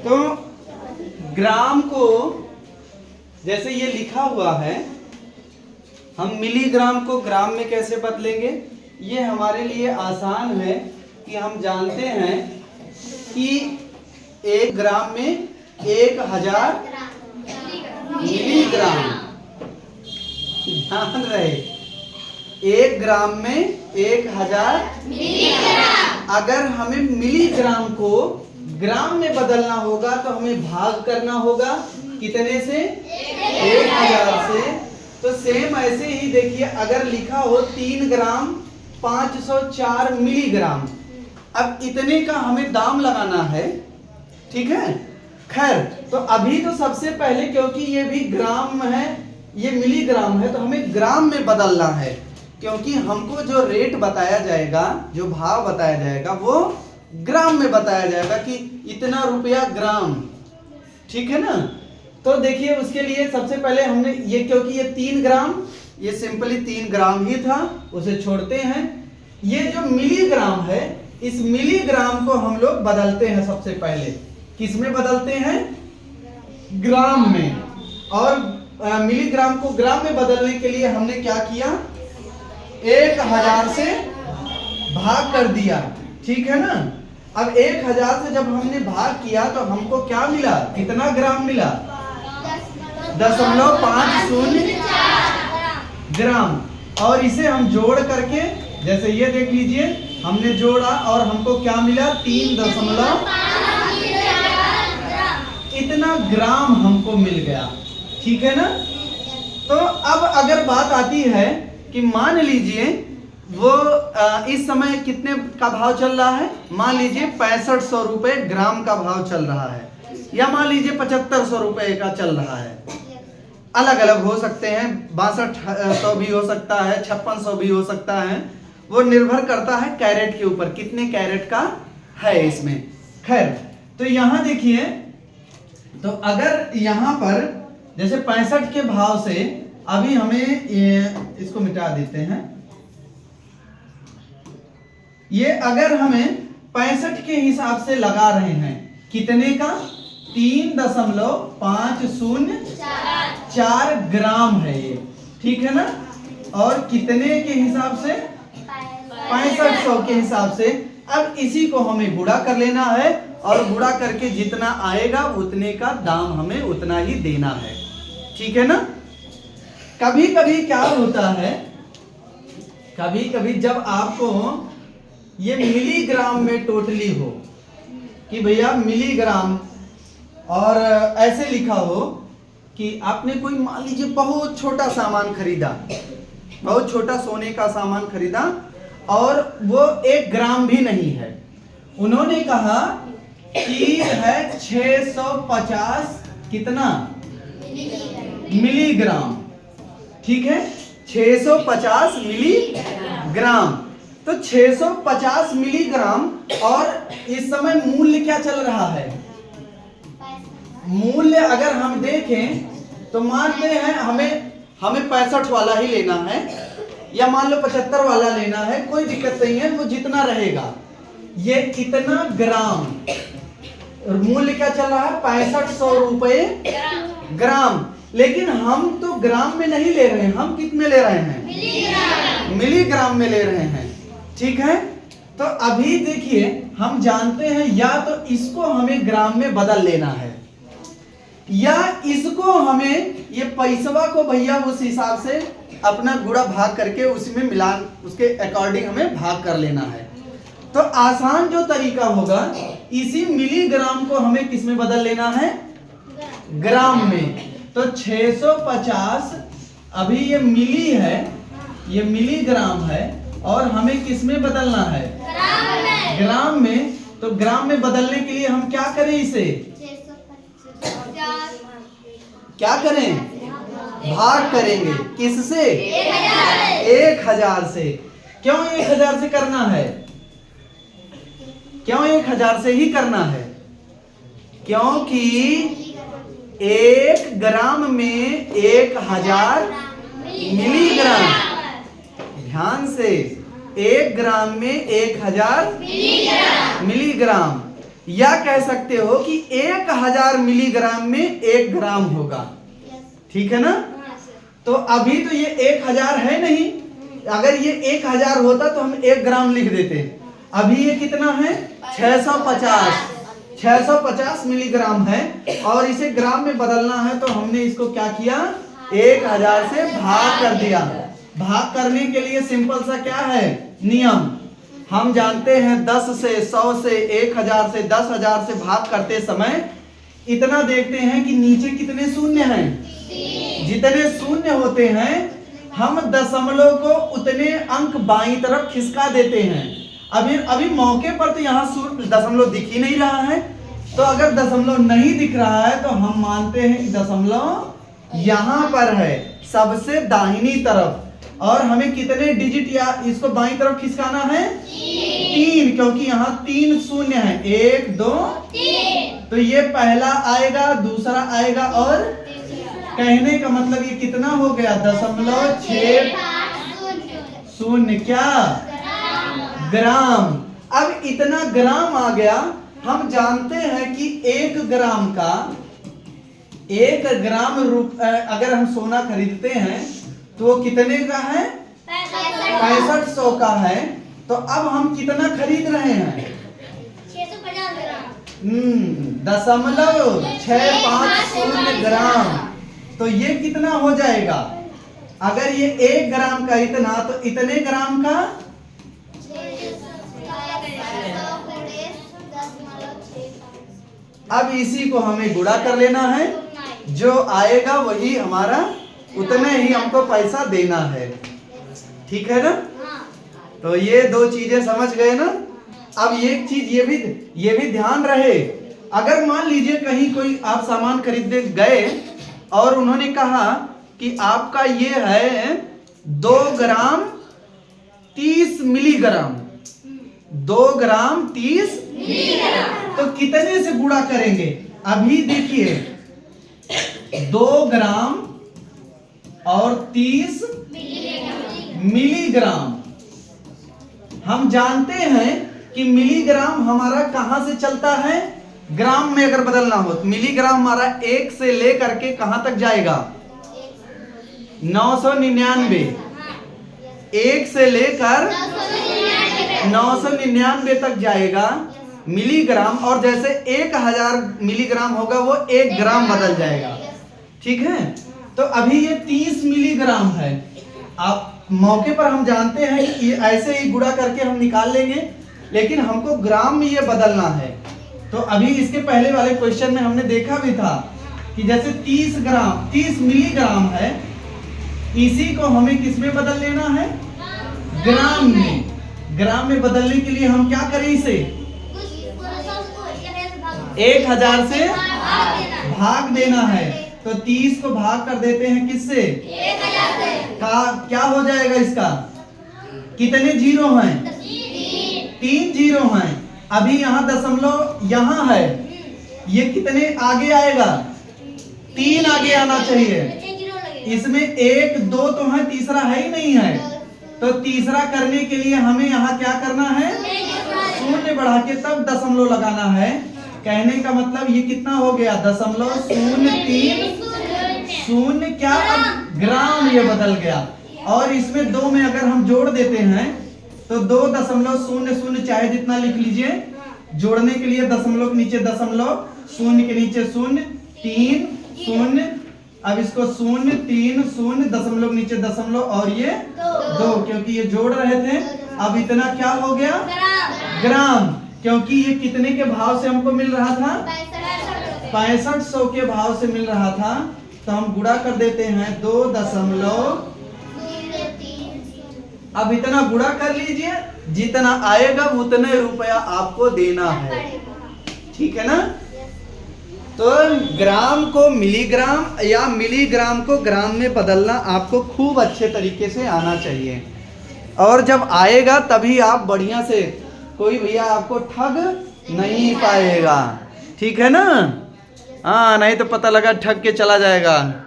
तो ग्राम को जैसे ये लिखा हुआ है, हम मिलीग्राम को ग्राम में कैसे बदलेंगे? ये हमारे लिए आसान है कि हम जानते हैं कि 1 ग्राम में 1000 मिलीग्राम। ध्यान रहे, 1 ग्राम में 1000 मिलीग्राम। अगर हमें मिलीग्राम को ग्राम में बदलना होगा तो हमें भाग करना होगा कितने से? 1000 से। तो सेम ऐसे ही देखिए, अगर लिखा हो 3 ग्राम 504 मिलीग्राम, अब इतने का हमें दाम लगाना है, ठीक है। खैर, तो अभी तो सबसे पहले, क्योंकि ये भी ग्राम है, ये मिलीग्राम है, तो हमें ग्राम में बदलना है, क्योंकि हमको जो रेट बताया जाएगा, जो भाव बताया जाएगा, वो ग्राम में बताया जाएगा कि इतना रुपया ग्राम, ठीक है ना। तो देखिए, उसके लिए सबसे पहले हमने ये, क्योंकि ये 3 ग्राम, ये सिंपली 3 ग्राम ही था, उसे छोड़ते हैं। ये जो मिलीग्राम है, इस मिलीग्राम को हम लोग बदलते हैं सबसे पहले। किस में बदलते हैं? ग्राम में। और मिलीग्राम को ग्राम में बदलने के लिए हमने क्या किया? 1000 से भाग कर दिया, ठीक है ना। अब 1000 से जब हमने भाग किया तो हमको क्या मिला? कितना ग्राम मिला? 0.50 ग्राम। और इसे हम जोड़ करके, जैसे ये देख लीजिए, हमने जोड़ा और हमको क्या मिला? 3.5 इतना ग्राम हमको मिल गया, ठीक है ना। तो अब अगर बात आती है कि मान लीजिए वो इस समय कितने का भाव चल रहा है? मान लीजिए 6500 रुपए ग्राम का भाव चल रहा है, या मान लीजिए 7500 रुपए का चल रहा है। अलग अलग हो सकते हैं, 6200 भी हो सकता है, 5600 भी हो सकता है। वो निर्भर करता है कैरेट के ऊपर, कितने कैरेट का है इसमें। खैर, तो यहां देखिए, तो अगर यहां पर जैसे 65 के भाव से, अभी हमें इसको मिटा देते हैं। ये अगर हमें 65 के हिसाब से लगा रहे हैं, कितने का? 3.504 ग्राम है ये, ठीक है ना। और कितने के हिसाब से? 6500 के हिसाब से। अब इसी को हमें गुणा कर लेना है, और गुणा करके जितना आएगा उतने का दाम हमें उतना ही देना है, ठीक है ना। कभी कभी क्या होता है, कभी कभी जब आपको ये मिलीग्राम में टोटली हो कि भैया मिलीग्राम, और ऐसे लिखा हो कि आपने कोई, मान लीजिए, बहुत छोटा सामान खरीदा, बहुत छोटा सोने का सामान खरीदा, और वो 1 ग्राम भी नहीं है। उन्होंने कहा कि है 650 कितना मिलीग्राम, ठीक है, 650 मिलीग्राम। तो 650 मिलीग्राम, और इस समय मूल्य क्या चल रहा है? मूल्य अगर हम देखें तो मानते हैं हमें 65 वाला ही लेना है, या मान लो 75 वाला लेना है, कोई दिक्कत नहीं है, वो जितना रहेगा। ये कितना ग्राम, मूल्य क्या चल रहा है? 6500 रुपए ग्राम। लेकिन हम तो ग्राम में नहीं ले रहे हैं, हम कित में ले रहे हैं? मिलीग्राम में ले रहे हैं, ठीक है। तो अभी देखिए, हम जानते हैं या तो इसको हमें ग्राम में बदल लेना है, या इसको हमें, ये पैसवा को भैया उस हिसाब से अपना गुणा भाग करके उसमें मिलान, उसके अकॉर्डिंग हमें भाग कर लेना है। तो आसान जो तरीका होगा, इसी मिलीग्राम को हमें किस में बदल लेना है? ग्राम में। तो 650, अभी ये मिली है, ये मिलीग्राम है, और हमें किस में बदलना है? ग्राम में। तो ग्राम में बदलने के लिए हम क्या करें? इसे क्या करें? भाग करेंगे। किससे? 1000 से। क्यों 1000 से करना है? क्यों 1000 से ही करना है? क्योंकि 1 ग्राम में 1000 मिलीग्राम। ध्यान से, 1 ग्राम में 1000 मिलीग्राम। या कह सकते हो कि 1000 मिलीग्राम में 1 ग्राम होगा। ठीक है ना? तो अभी तो ये 1000 है नहीं, अगर ये 1000 होता तो हम 1 ग्राम लिख देते। अभी ये कितना है? 650 मिलीग्राम है और इसे ग्राम में बदलना है, तो हमने इसको क्या किया? 1000 से भाग कर दिया। भाग करने के लिए सिंपल सा क्या है नियम, हम जानते हैं 10 से 100 से 1000 से 10,000 से भाग करते समय इतना देखते हैं कि नीचे कितने शून्य हैं। जितने शून्य होते हैं हम दशमलव को उतने अंक बाईं तरफ खिसका देते हैं। अभी मौके पर तो यहाँ दशमलव दिख ही नहीं रहा है, तो अगर दशमलव नहीं दिख रहा है तो हम मानते हैं कि दशमलव यहाँ पर है सबसे दाहिनी तरफ, और हमें कितने डिजिट या इसको बाईं तरफ खिसकाना है? 3, क्योंकि यहाँ 3 शून्य है। 1 2 3, तो ये पहला आएगा, दूसरा आएगा, और कहने का मतलब ये कितना हो गया? 0.6 क्या? ग्राम। अब इतना ग्राम आ गया। हम जानते हैं कि 1 ग्राम का 1 ग्राम अगर हम सोना खरीदते हैं तो वो कितने का है? 6500 का है। तो अब हम कितना खरीद रहे हैं? 650 ग्राम। 0.650 ग्राम। तो ये कितना हो जाएगा? अगर ये 1 ग्राम का इतना, तो इतने ग्राम का 6 अब इसी को हमें गुणा कर लेना है, जो आएगा वही हमारा, उतने ही हमको पैसा देना है। ठीक है ना? तो ये 2 चीजें समझ गए ना? अब एक चीज ये भी ध्यान रहे, अगर मान लीजिए कहीं कोई आप सामान खरीदने गए और उन्होंने कहा कि आपका ये है 2 ग्राम 30 मिलीग्राम, 2 ग्राम 30 मिलीग्राम, तो कितने से गुणा करेंगे? अभी देखिए 2 ग्राम और 30 मिलीग्राम। हम जानते हैं कि मिलीग्राम हमारा कहां से चलता है? ग्राम में अगर बदलना हो तो मिलीग्राम हमारा 1 से लेकर के कहां तक जाएगा? 999। 1 से लेकर 999 तक जाएगा मिलीग्राम, और जैसे 1000 मिलीग्राम होगा वो 1 ग्राम बदल जाएगा। ठीक है? तो अभी ये 30 मिलीग्राम है। आप मौके पर हम जानते हैं कि ऐसे ही गुणा करके हम निकाल लेंगे, लेकिन हमको ग्राम में ये बदलना है। तो अभी इसके पहले वाले क्वेश्चन में हमने देखा भी था कि जैसे 30 मिलीग्राम है, इसी को हमें किस में बदल लेना है? ग्राम में। ग्राम में बदलने के लिए हम क्या करें? इसे 1000 से भाग देना है। तो 30 को भाग कर देते हैं किससे? 1000 से। क्या हो जाएगा इसका? कितने जीरो हैं? 3 जीरो हैं। अभी यहाँ दशमलव यहाँ है, ये कितने आगे आएगा? 3 आगे आना चाहिए। इसमें 1 2 तो है, तीसरा है ही नहीं है। तो तीसरा करने के लिए हमें यहाँ क्या करना है? शून्य बढ़ा के तब दशमलव लगाना है। कहने का मतलब ये कितना हो गया? 0.03 क्या? अब ग्राम ये बदल गया। और इसमें 2 में अगर हम जोड़ देते हैं तो 2.00 चाहे जितना लिख लीजिए, जोड़ने के लिए दशमलव के नीचे दशमलव, शून्य के नीचे शून्य, 3 0। अब इसको 0 3 0, दशमलव के नीचे दशमलव, और ये 2, क्योंकि ये जोड़ रहे थे। अब इतना क्या हो गया? ग्राम। क्योंकि ये कितने के भाव से हमको मिल रहा था? 6500 के भाव से मिल रहा था। तो हम गुणा कर देते हैं 2.03। अब इतना गुणा कर लीजिए, जितना आएगा उतने रुपया आपको देना है। ठीक है ना? तो ग्राम को मिलीग्राम या मिलीग्राम को ग्राम में बदलना आपको खूब अच्छे तरीके से आना चाहिए, और जब आएगा तभी आप बढ़िया से, कोई भैया आपको ठग नहीं पाएगा। ठीक है ना? हाँ, नहीं तो पता लगा ठग के चला जाएगा।